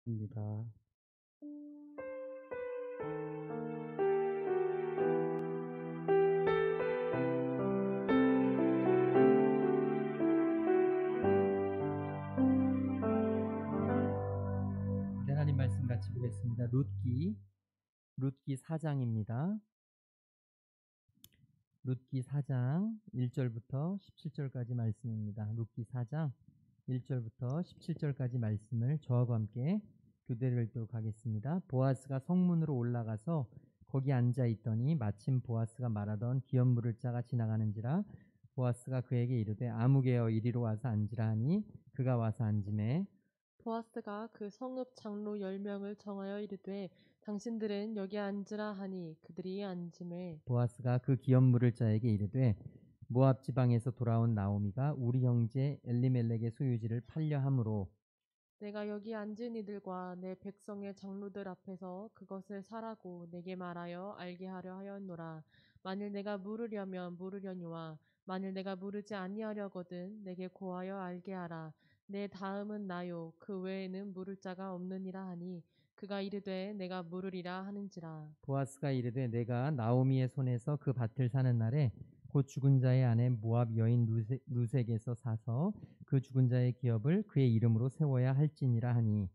입니다. 네, 하나님 말씀 같이 보겠습니다. 룻기 4장입니다. 룻기 4장 1절부터 17절까지 말씀입니다. 룻기 4장 1절부터 17절까지 말씀을 저하고 함께 교대를 읽도록 하겠습니다. 보아스가 성문으로 올라가서 거기 앉아 있더니 마침 보아스가 말하던 기업 물을 자가 지나가는지라. 보아스가 그에게 이르되 아무개여 이리로 와서 앉으라 하니 그가 와서 앉으매 보아스가 그 성읍 장로 10명을 정하여 이르되 당신들은 여기 앉으라 하니 그들이 앉음에 보아스가 그 기업 물을 자에게 이르되 모압 지방에서 돌아온 나오미가 우리 형제 엘리멜렉의 소유지를 팔려 함으로 내가 여기 앉은 이들과 내 백성의 장로들 앞에서 그것을 사라고 내게 말하여 알게 하려 하였노라. 만일 내가 물으려면 물으려니와 만일 내가 물으지 아니하려거든 내게 고하여 알게 하라. 내 다음은 나요 그 외에는 물을 자가 없느니라 하니 그가 이르되 내가 물으리라 하는지라. 보아스가 이르되 내가 나오미의 손에서 그 밭을 사는 날에 곧 죽은 자의 아내 모압 여인 루색에서 사서 그 죽은 자의 기업을 그의 이름으로 세워야 할지니라 하니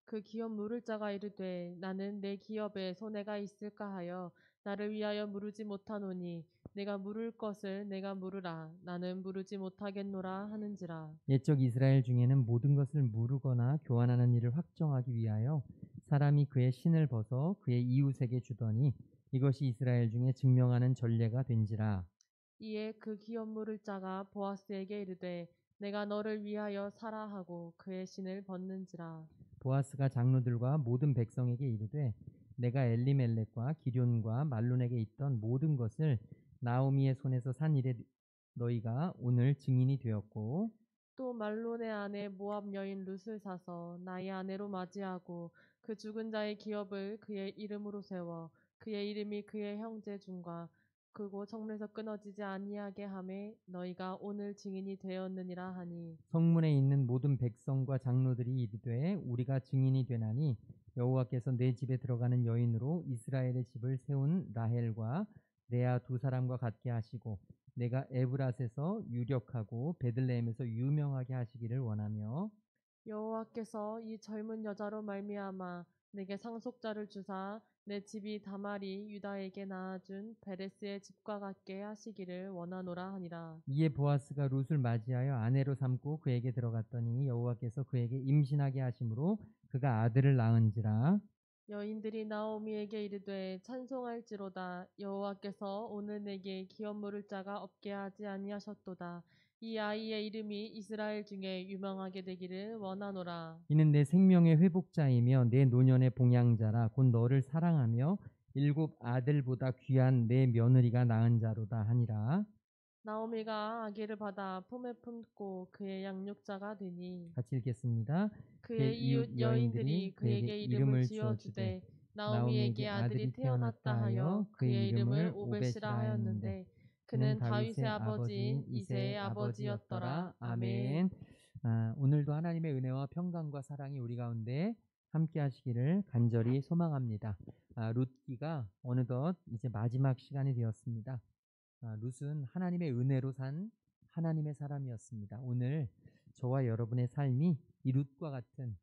그 기업 물을 자가 이르되 나는 내 기업에 손해가 있을까 하여 나를 위하여 물으지 못하노니 내가 물을 것을 내가 물으라. 나는 물으지 못하겠노라 하는지라. 옛적 이스라엘 중에는 모든 것을 무르거나 교환하는 일을 확정하기 위하여 사람이 그의 신을 벗어 그의 이웃에게 주더니 이것이 이스라엘 중에 증명하는 전례가 된지라. 이에 그 기업 물을 자가 보아스에게 이르되 내가 너를 위하여 사라 하고 그의 신을 벗는지라. 보아스가 장로들과 모든 백성에게 이르되 내가 엘리멜렉과 기럨과 말론에게 있던 모든 것을 나오미의 손에서 산 일에 너희가 오늘 증인이 되었고 또 말론의 아내 모압 여인 룻을 사서 나의 아내로 맞이하고 그 죽은 자의 기업을 그의 이름으로 세워 그의 이름이 그의 형제 중과 그곳 성문에서 끊어지지 아니하게 하매 너희가 오늘 증인이 되었느니라 하니 성문에 있는 모든 백성과 장로들이 이르되 우리가 증인이 되나니 여호와께서 내 집에 들어가는 여인으로 이스라엘의 집을 세운 라헬과 레아 두 사람과 같게 하시고 내가 에브랏에서 유력하고 베들레헴에서 유명하게 하시기를 원하며 여호와께서 이 젊은 여자로 말미암아 내게 상속자를 주사 내 집이 다말이 유다에게 낳아준 베레스의 집과 같게 하시기를 원하노라 하니라. 이에 보아스가 룻을 맞이하여 아내로 삼고 그에게 들어갔더니 여호와께서 그에게 임신하게 하심으로 그가 아들을 낳은지라. 여인들이 나오미에게 이르되 찬송할지로다. 여호와께서 오늘 내게 기업 물을 자가 없게 하지 아니하셨도다. 이 아이의 이름이 이스라엘 중에 유명하게 되기를 원하노라. 이는 내 생명의 회복자이며 내 노년의 봉양자라. 곧 너를 사랑하며 일곱 아들보다 귀한 내 며느리가 낳은 자로다 하니라. 나오미가 아기를 받아 품에 품고 그의 양육자가 되니 같이 읽겠습니다. 그의 그의 이웃 이웃 여인들이 여인들이 그에게 그에게 이름을 이름을 지어 지어주되 주되 나오미에게 나오미에게 아들이 아들이 태어났다 태어났다 하여 하여 그의 그의 이름을 이름을 오벳이라 오벳이라 하였는데 하였는데 그는 그는 다윗의 다윗의 아버지인 아버지인 이새의 이새의 아버지였더라. 아버지였더라. 아멘. 아멘. 오늘도 하나님의 은혜와 평강과 사랑이 우리 가운데 함께 하시기를 간절히 소망합니다. 룻기가 어느덧 이제 마지막 시간이 되었습니다. 룻은 하나님의 은혜로 산 하나님의 사람이었습니다. 오늘 저와 여러분의 삶이 이 룻과 같은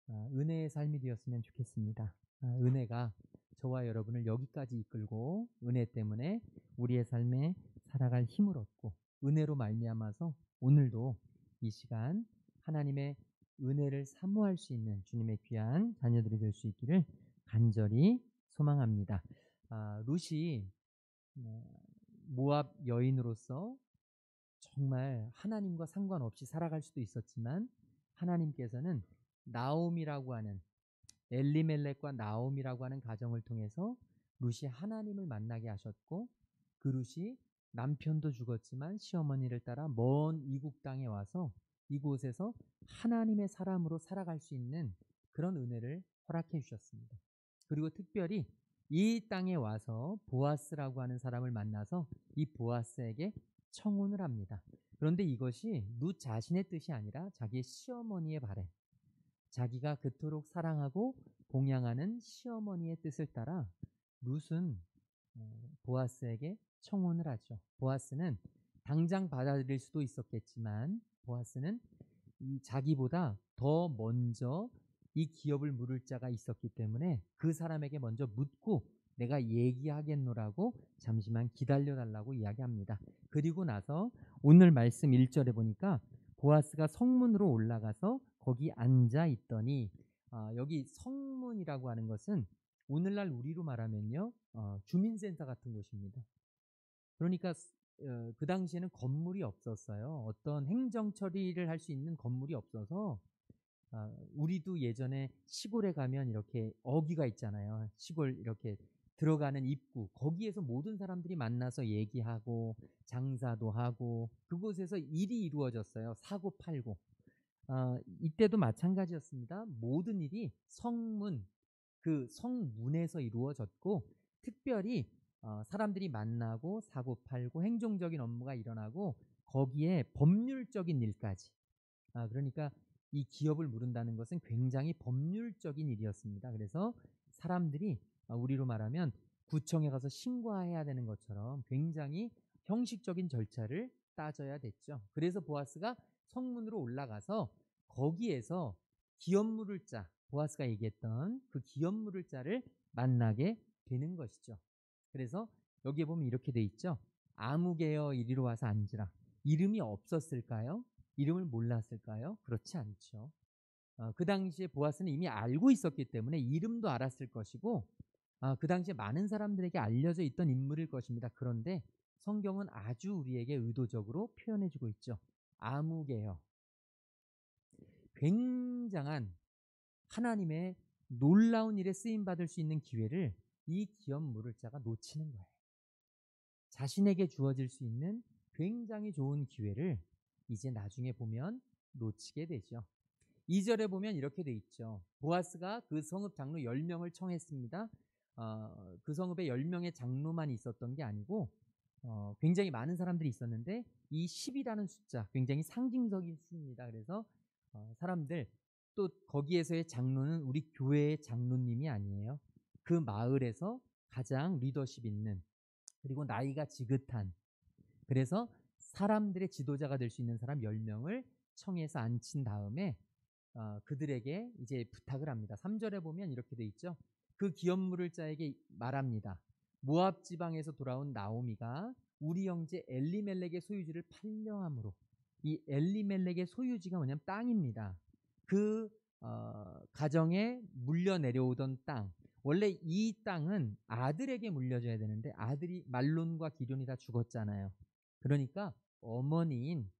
은혜의 삶이 되었으면 좋겠습니다. 은혜가 저와 여러분을 여기까지 이끌고 은혜 때문에 우리의 삶에 살아갈 힘을 얻고 은혜로 말미암아서 오늘도 이 시간 하나님의 은혜를 사모할 수 있는 주님의 귀한 자녀들이 될 수 있기를 간절히 소망합니다. 룻이 모압 여인으로서 정말 하나님과 상관없이 살아갈 수도 있었지만 하나님께서는 나옴이라고 하는 엘리멜렉과 나옴이라고 하는 가정을 통해서 룻이 하나님을 만나게 하셨고 그 룻이 남편도 죽었지만 시어머니를 따라 먼 이국 땅에 와서 이곳에서 하나님의 사람으로 살아갈 수 있는 그런 은혜를 허락해 주셨습니다. 그리고 특별히 이 땅에 와서 보아스라고 하는 사람을 만나서 이 보아스에게 청혼을 합니다. 그런데 이것이 룻 자신의 뜻이 아니라 자기의 시어머니의 바램, 자기가 그토록 사랑하고 봉양하는 시어머니의 뜻을 따라 룻은 보아스에게 청혼을 하죠. 보아스는 당장 받아들일 수도 있었겠지만 보아스는 이 자기보다 더 먼저 이 기업을 물을 자가 있었기 때문에 그 사람에게 먼저 묻고 내가 얘기하겠노라고 잠시만 기다려달라고 이야기합니다. 그리고 나서 오늘 말씀 1절에 보니까 보아스가 성문으로 올라가서 거기 앉아 있더니 여기 성문이라고 하는 것은 오늘날 우리로 말하면요 주민센터 같은 곳입니다. 그러니까 그 당시에는 건물이 없었어요. 어떤 행정 처리를 할 수 있는 건물이 없어서 우리도 예전에 시골에 가면 이렇게 어귀가 있잖아요. 시골 이렇게 들어가는 입구 거기에서 모든 사람들이 만나서 얘기하고 장사도 하고 그곳에서 일이 이루어졌어요. 사고 팔고 이때도 마찬가지였습니다. 모든 일이 성문 그 성문에서 이루어졌고 특별히 사람들이 만나고 사고 팔고 행정적인 업무가 일어나고 거기에 법률적인 일까지 그러니까 이 기업을 물은다는 것은 굉장히 법률적인 일이었습니다. 그래서 사람들이 우리로 말하면 구청에 가서 신고해야 되는 것처럼 굉장히 형식적인 절차를 따져야 됐죠. 그래서 보아스가 성문으로 올라가서 거기에서 기업 물을 자, 보아스가 얘기했던 그 기업 물을 자를 만나게 되는 것이죠. 그래서 여기에 보면 이렇게 돼 있죠. 아무개여 이리로 와서 앉으라. 이름이 없었을까요? 이름을 몰랐을까요? 그렇지 않죠. 그 당시에 보아스는 이미 알고 있었기 때문에 이름도 알았을 것이고 그 당시에 많은 사람들에게 알려져 있던 인물일 것입니다. 그런데 성경은 아주 우리에게 의도적으로 표현해주고 있죠. 아무개여. 굉장한 하나님의 놀라운 일에 쓰임받을 수 있는 기회를 이 기업 물을 자가 놓치는 거예요. 자신에게 주어질 수 있는 굉장히 좋은 기회를 이제 나중에 보면 놓치게 되죠. 2절에 보면 이렇게 돼 있죠. 보아스가 그 성읍 장로 10명을 청했습니다. 그 성읍에 10명의 장로만 있었던 게 아니고 굉장히 많은 사람들이 있었는데 이 10이라는 숫자 굉장히 상징적인 수입니다. 그래서 사람들 또 거기에서의 장로는 우리 교회의 장로님이 아니에요. 그 마을에서 가장 리더십 있는 그리고 나이가 지긋한 그래서 사람들의 지도자가 될 수 있는 사람 10명을 청해서 앉힌 다음에 그들에게 이제 부탁을 합니다. 3절에 보면 이렇게 돼 있죠. 그 기업 물을 자에게 말합니다. 모압 지방에서 돌아온 나오미가 우리 형제 엘리멜렉의 소유지를 팔려 함으로 이 엘리멜렉의 소유지가 뭐냐면 땅입니다. 그 가정에 물려 내려오던 땅 원래 이 땅은 아들에게 물려줘야 되는데 아들이 말론과 기럐이 다 죽었잖아요. 그러니까 어머니인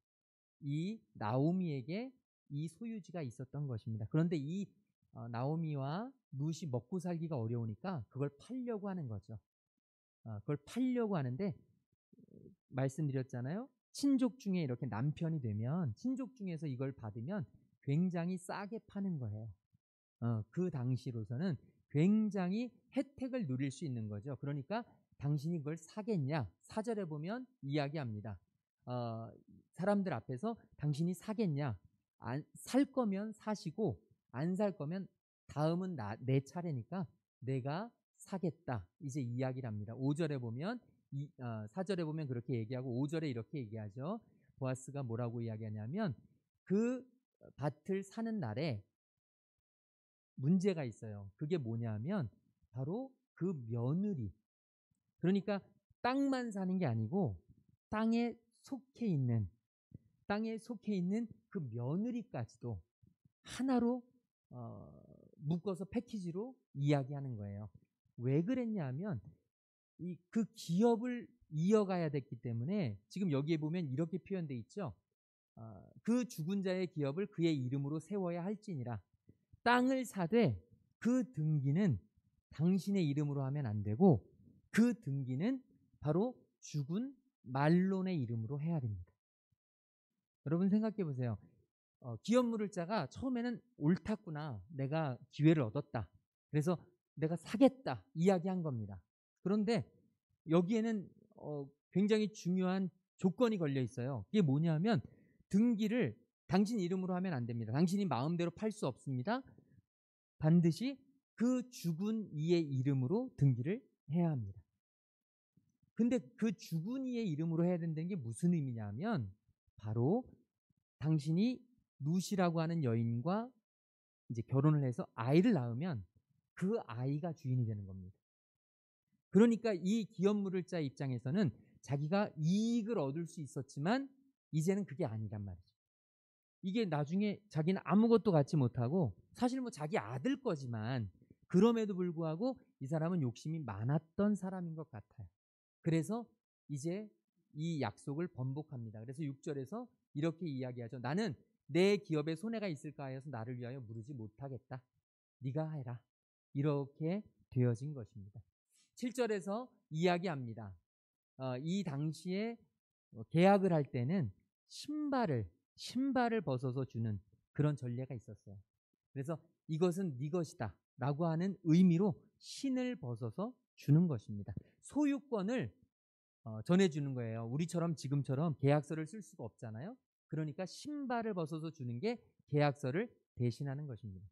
이 나오미에게 이 소유지가 있었던 것입니다. 그런데 이 나오미와 룻이 먹고 살기가 어려우니까 그걸 팔려고 하는 거죠. 그걸 팔려고 하는데 말씀드렸잖아요. 친족 중에 이렇게 남편이 되면 친족 중에서 이걸 받으면 굉장히 싸게 파는 거예요. 그 당시로서는 굉장히 혜택을 누릴 수 있는 거죠. 그러니까 당신이 그걸 사겠냐? 4절에 보면 이야기합니다. 사람들 앞에서 당신이 사겠냐? 살 거면 사시고 안 살 거면 다음은 내 차례니까 내가 사겠다. 이제 이야기를 합니다. 5절에 보면 4절에 보면 그렇게 얘기하고 5절에 이렇게 얘기하죠. 보아스가 뭐라고 이야기하냐면 그 밭을 사는 날에 문제가 있어요. 그게 뭐냐면 바로 그 며느리. 그러니까 땅만 사는 게 아니고 땅에 속해 있는 그 며느리까지도 하나로 묶어서 패키지로 이야기하는 거예요. 왜 그랬냐면 그 기업을 이어가야 됐기 때문에 지금 여기에 보면 이렇게 표현돼 있죠. 그 죽은 자의 기업을 그의 이름으로 세워야 할지니라. 땅을 사되 그 등기는 당신의 이름으로 하면 안 되고 그 등기는 바로 죽은 말론의 이름으로 해야 됩니다. 여러분 생각해 보세요. 기업 물을 자가 처음에는 옳았구나. 내가 기회를 얻었다. 그래서 내가 사겠다. 이야기한 겁니다. 그런데 여기에는 굉장히 중요한 조건이 걸려 있어요. 그게 뭐냐면 등기를 당신 이름으로 하면 안 됩니다. 당신이 마음대로 팔 수 없습니다. 반드시 그 죽은 이의 이름으로 등기를 해야 합니다. 근데 그 죽은 이의 이름으로 해야 된다는 게 무슨 의미냐면 바로 당신이 룻이라고 하는 여인과 이제 결혼을 해서 아이를 낳으면 그 아이가 주인이 되는 겁니다. 그러니까 이 기업물을자 입장에서는 자기가 이익을 얻을 수 있었지만 이제는 그게 아니란 말이죠. 이게 나중에 자기는 아무것도 갖지 못하고 사실 뭐 자기 아들 거지만 그럼에도 불구하고 이 사람은 욕심이 많았던 사람인 것 같아요. 그래서 이제 이 약속을 번복합니다. 그래서 6절에서 이렇게 이야기하죠. 나는 내 기업에 손해가 있을까 하여서 나를 위하여 물으지 못하겠다. 네가 해라. 이렇게 되어진 것입니다. 7절에서 이야기합니다. 이 당시에 계약을 할 때는 신발을 벗어서 주는 그런 전례가 있었어요. 그래서 이것은 네 것이다 라고 하는 의미로 신을 벗어서 주는 것입니다. 소유권을 전해주는 거예요. 우리처럼 지금처럼 계약서를 쓸 수가 없잖아요. 그러니까 신발을 벗어서 주는 게 계약서를 대신하는 것입니다.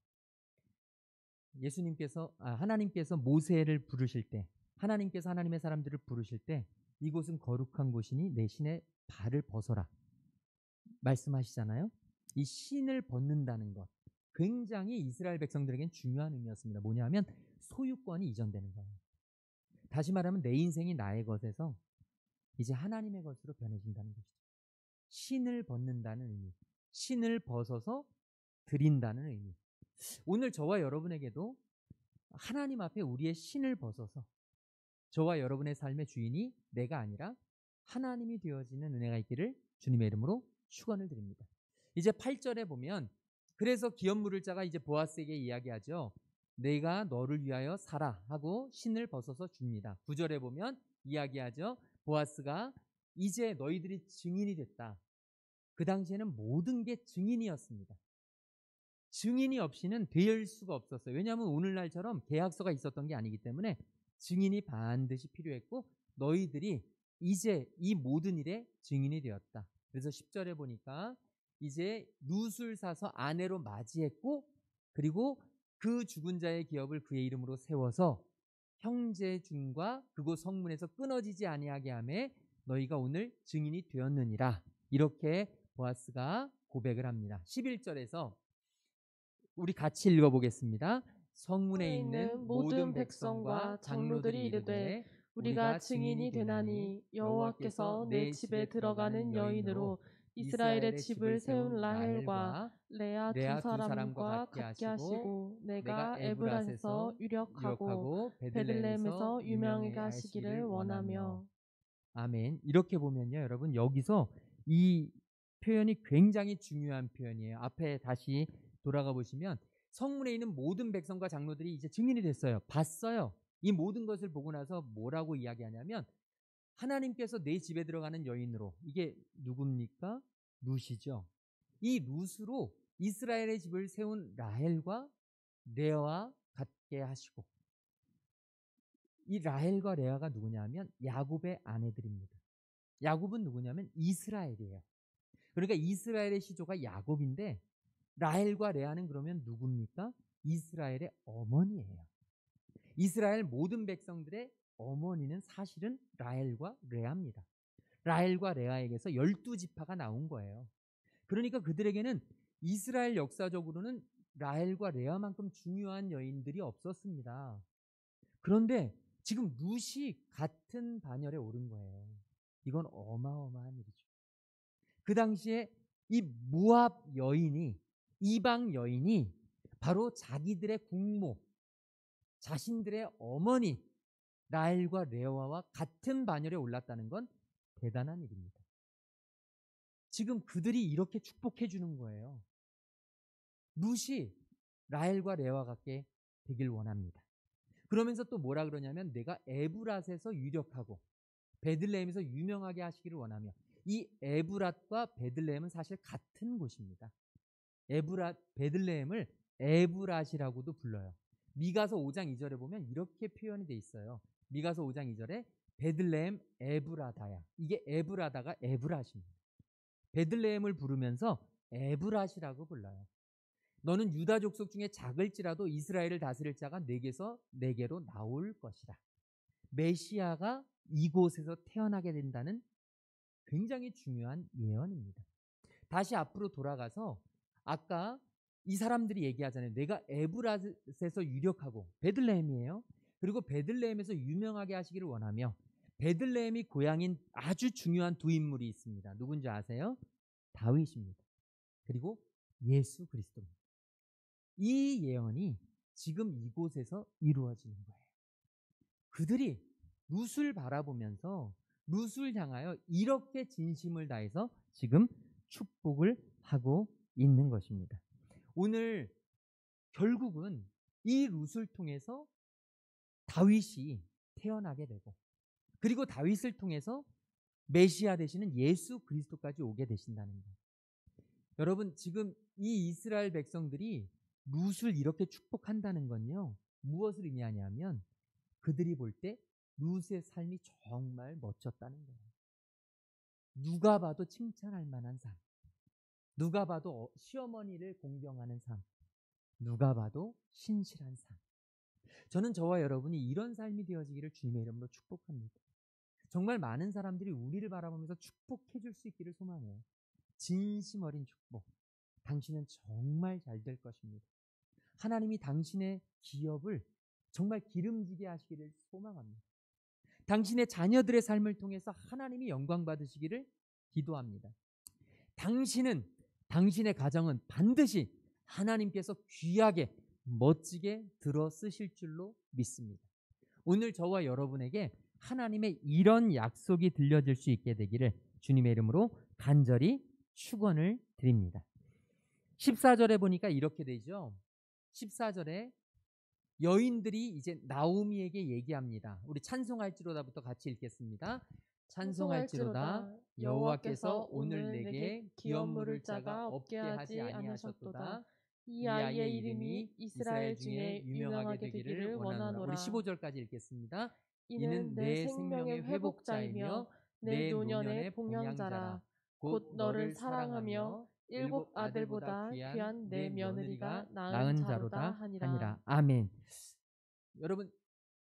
하나님께서 모세를 부르실 때, 하나님께서 하나님의 사람들을 부르실 때 이곳은 거룩한 곳이니 내 신의 발을 벗어라 말씀하시잖아요. 이 신을 벗는다는 것 굉장히 이스라엘 백성들에겐 중요한 의미였습니다. 뭐냐면 소유권이 이전되는 거예요. 다시 말하면 내 인생이 나의 것에서 이제 하나님의 것으로 변해진다는 것이죠. 신을 벗는다는 의미, 신을 벗어서 드린다는 의미. 오늘 저와 여러분에게도 하나님 앞에 우리의 신을 벗어서 저와 여러분의 삶의 주인이 내가 아니라 하나님이 되어지는 은혜가 있기를 주님의 이름으로 축원을 드립니다. 이제 8절에 보면 그래서 기업 물을 자가 이제 보아스에게 이야기하죠. 내가 너를 위하여 사라 하고 신을 벗어서 줍니다. 9절에 보면 이야기하죠. 보아스가 이제 너희들이 증인이 됐다. 그 당시에는 모든 게 증인이었습니다. 증인이 없이는 될 수가 없었어요. 왜냐하면 오늘날처럼 계약서가 있었던 게 아니기 때문에 증인이 반드시 필요했고 너희들이 이제 이 모든 일에 증인이 되었다. 그래서 10절에 보니까 이제 룻을 사서 아내로 맞이했고 그리고 그 죽은 자의 기업을 그의 이름으로 세워서 형제 중과 그곳 성문에서 끊어지지 아니하게 하며 너희가 오늘 증인이 되었느니라. 이렇게 보아스가 고백을 합니다. 11절에서 우리 같이 읽어보겠습니다. 성문에 있는 모든 백성과 장로들이 이르되 우리가 증인이 되나니 여호와께서 내 집에 들어가는 여인으로 이스라엘의 집을 세운 라헬과 레아 두 사람과 같게 하시고 내가 에브랏에서 유력하고 베들레헴에서 유명하게 하시기를 원하며. 아멘. 이렇게 보면요, 여러분 여기서 이 표현이 굉장히 중요한 표현이에요. 앞에 다시 돌아가 보시면 성문에 있는 모든 백성과 장로들이 이제 증인이 됐어요. 봤어요. 이 모든 것을 보고 나서 뭐라고 이야기하냐면 하나님께서 내 집에 들어가는 여인으로 이게 누굽니까? 룻이죠. 이 룻으로 이스라엘의 집을 세운 라헬과 레아와 같게 하시고 이 라헬과 레아가 누구냐면 야곱의 아내들입니다. 야곱은 누구냐면 이스라엘이에요. 그러니까 이스라엘의 시조가 야곱인데 라헬과 레아는 그러면 누굽니까? 이스라엘의 어머니예요. 이스라엘 모든 백성들의 어머니는 사실은 라헬과 레아입니다. 라헬과 레아에게서 12지파가 나온 거예요. 그러니까 그들에게는 이스라엘 역사적으로는 라헬과 레아만큼 중요한 여인들이 없었습니다. 그런데 지금 룻이 같은 반열에 오른 거예요. 이건 어마어마한 일이죠. 그 당시에 이 모압 여인이 이방 여인이 바로 자기들의 국모, 자신들의 어머니 라헬과 레아와 같은 반열에 올랐다는 건 대단한 일입니다. 지금 그들이 이렇게 축복해 주는 거예요. 룻이 라헬과 레아와 같게 되길 원합니다. 그러면서 또 뭐라 그러냐면 내가 에브랏에서 유력하고 베들레헴에서 유명하게 하시기를 원하며 이 에브랏과 베들레헴은 사실 같은 곳입니다. 베들레헴을 에브랏이라고도 불러요. 미가서 5장 2절에 보면 이렇게 표현이 돼 있어요. 미가서 5장 2절에 베들레헴 에브라다야. 이게 에브라다가 에브랏입니다. 베들레헴을 부르면서 에브랏이라고 불러요. 너는 유다 족속 중에 작을지라도 이스라엘을 다스릴 자가 내게로 나올 것이라. 메시아가 이곳에서 태어나게 된다는 굉장히 중요한 예언입니다. 다시 앞으로 돌아가서 아까 이 사람들이 얘기하잖아요. 내가 에브라스에서 유력하고 베들레헴이에요. 그리고 베들레헴에서 유명하게 하시기를 원하며 베들레헴이 고향인 아주 중요한 두 인물이 있습니다. 누군지 아세요? 다윗입니다. 그리고 예수 그리스도입니다. 이 예언이 지금 이곳에서 이루어지는 거예요. 그들이 룻을 바라보면서 룻을 향하여 이렇게 진심을 다해서 지금 축복을 하고 있는 것입니다. 오늘 결국은 이 룻을 통해서 다윗이 태어나게 되고 그리고 다윗을 통해서 메시아 되시는 예수 그리스도까지 오게 되신다는 거예요. 여러분 지금 이 이스라엘 백성들이 룻을 이렇게 축복한다는 건요. 무엇을 의미하냐면 그들이 볼 때 룻의 삶이 정말 멋졌다는 거예요. 누가 봐도 칭찬할 만한 삶. 누가 봐도 시어머니를 공경하는 삶. 누가 봐도 신실한 삶. 저는 저와 여러분이 이런 삶이 되어지기를 주님의 이름으로 축복합니다. 정말 많은 사람들이 우리를 바라보면서 축복해 줄 수 있기를 소망해요. 진심 어린 축복. 당신은 정말 잘 될 것입니다. 하나님이 당신의 기업을 정말 기름지게 하시기를 소망합니다. 당신의 자녀들의 삶을 통해서 하나님이 영광 받으시기를 기도합니다. 당신의 가정은 반드시 하나님께서 귀하게 멋지게 들어 쓰실 줄로 믿습니다. 오늘 저와 여러분에게 하나님의 이런 약속이 들려질 수 있게 되기를 주님의 이름으로 간절히 축원을 드립니다. 14절에 보니까 이렇게 되죠. 14절에 여인들이 이제 나오미에게 얘기합니다. 우리 찬송할지로다부터 같이 읽겠습니다. 찬송할지로다 여호와께서 오늘 내게 기업 물을 자가 없게 하지 아니하셨도다. 이 아이의 이름이 이스라엘 중에 유명하게 되기를 원하노라. 우리 15절까지 읽겠습니다. 이는 내 생명의 회복자이며 내 노년의 봉양자라. 곧 너를 사랑하며 일곱 아들보다 귀한 내 며느리가 낳은 자로다 하니라. 아멘. 여러분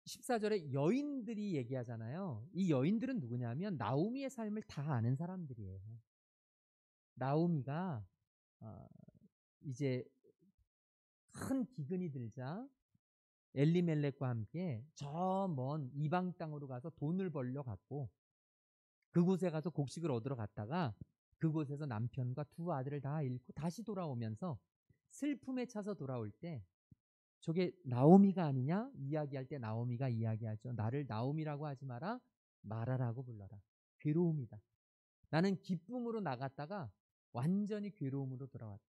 14절에 여인들이 얘기하잖아요. 이 여인들은 누구냐면 나오미의 삶을 다 아는 사람들이에요. 나오미가 이제 큰 기근이 들자 엘리멜렉과 함께 저 먼 이방 땅으로 가서 돈을 벌려 갔고 그곳에 가서 곡식을 얻으러 갔다가 그곳에서 남편과 두 아들을 다 잃고 다시 돌아오면서 슬픔에 차서 돌아올 때 저게 나오미가 아니냐? 이야기할 때 나오미가 이야기하죠. 나를 나오미라고 하지 마라. 마라라고 불러라. 괴로움이다. 나는 기쁨으로 나갔다가 완전히 괴로움으로 돌아왔다.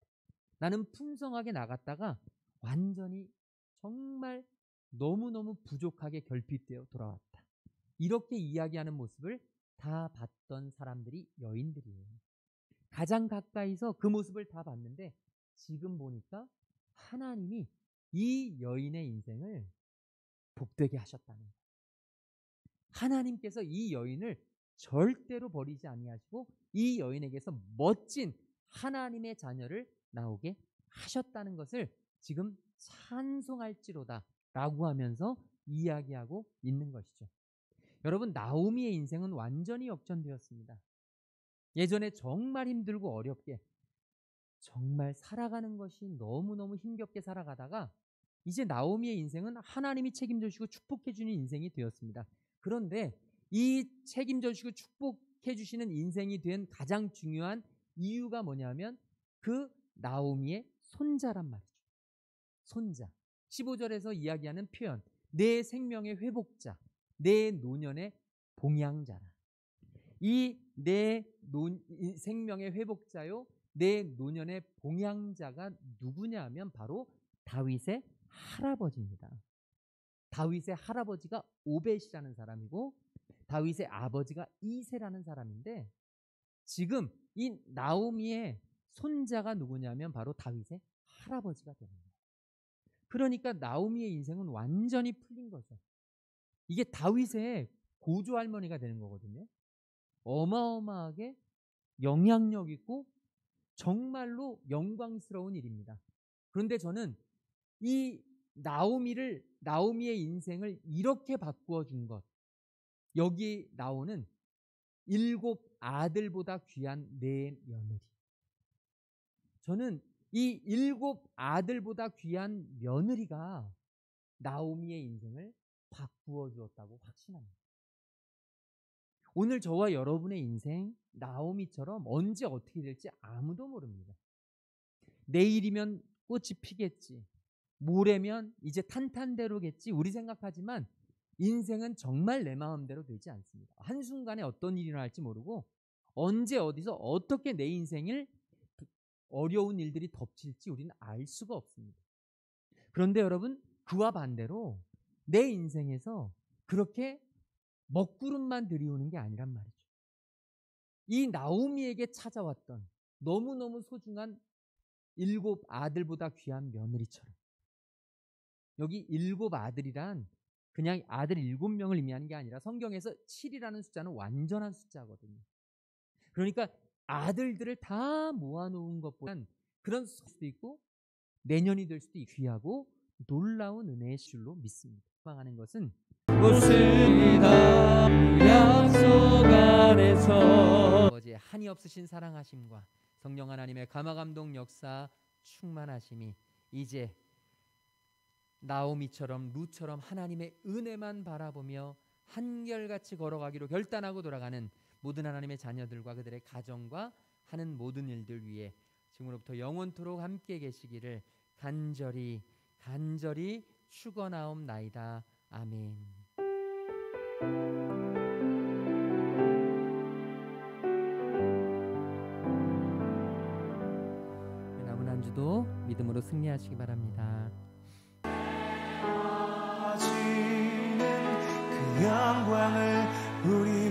나는 풍성하게 나갔다가 완전히 정말 너무너무 부족하게 결핍되어 돌아왔다. 이렇게 이야기하는 모습을 다 봤던 사람들이 여인들이에요. 가장 가까이서 그 모습을 다 봤는데 지금 보니까 하나님이 이 여인의 인생을 복되게 하셨다는 거예요. 하나님께서 이 여인을 절대로 버리지 아니하시고 이 여인에게서 멋진 하나님의 자녀를 나오게 하셨다는 것을 지금 찬송할지로다 라고 하면서 이야기하고 있는 것이죠. 여러분 나오미의 인생은 완전히 역전되었습니다. 예전에 정말 힘들고 어렵게 정말 살아가는 것이 너무너무 힘겹게 살아가다가 이제 나오미의 인생은 하나님이 책임져 주시고 축복해 주는 인생이 되었습니다. 그런데 이 책임져 주시고 축복해 주시는 인생이 된 가장 중요한 이유가 뭐냐면 그 나오미의 손자란 말이죠. 손자. 15절에서 이야기하는 표현. 내 생명의 회복자, 내 노년의 봉양자라. 이 내 생명의 회복자요, 내 노년의 봉양자가 누구냐 하면 바로 다윗의 할아버지입니다. 다윗의 할아버지가 오벳이라는 사람이고 다윗의 아버지가 이새라는 사람인데 지금 이 나오미의 손자가 누구냐면 바로 다윗의 할아버지가 되는 거예요. 그러니까 나오미의 인생은 완전히 풀린 거죠. 이게 다윗의 고조 할머니가 되는 거거든요. 어마어마하게 영향력 있고 정말로 영광스러운 일입니다. 그런데 저는 이 나오미의 인생을 이렇게 바꾸어 준 것, 여기 나오는 7 아들보다 귀한 4 며느리. 저는 이 7 아들보다 귀한 며느리가 나오미의 인생을 바꾸어 주었다고 확신합니다. 오늘 저와 여러분의 인생 나오미처럼 언제 어떻게 될지 아무도 모릅니다. 내일이면 꽃이 피겠지, 모레면 이제 탄탄대로겠지, 우리 생각하지만 인생은 정말 내 마음대로 되지 않습니다. 한순간에 어떤 일이 일어날지 모르고 언제 어디서 어떻게 내 인생을 어려운 일들이 덮칠지 우리는 알 수가 없습니다. 그런데 여러분, 그와 반대로 내 인생에서 그렇게 먹구름만 들이오는 게 아니란 말이죠. 이 나오미에게 찾아왔던 너무너무 소중한 7 아들보다 귀한 며느리처럼, 여기 7 아들이란 그냥 아들 7명을 의미하는 게 아니라 성경에서 7이라는 숫자는 완전한 숫자거든요. 그러니까 아들들을 다 모아놓은 것보단 그런 수도 있고 내년이 될 수도 있고 귀하고 놀라운 은혜의 줄로 믿습니다. 소망하는 것은 웃으리다 약속 안에서 아버지의 한이 없으신 사랑하심과 성령 하나님의 감화감동 역사 충만하심이 이제 나오미처럼 룻처럼 하나님의 은혜만 바라보며 한결같이 걸어가기로 결단하고 돌아가는 모든 하나님의 자녀들과 그들의 가정과 하는 모든 일들 위해 지금으로부터 영원토록 함께 계시기를 간절히 축원하옵나이다. 아멘. 남은 한 주도 믿음으로 승리하시기 바랍니다. 그 영광을 우리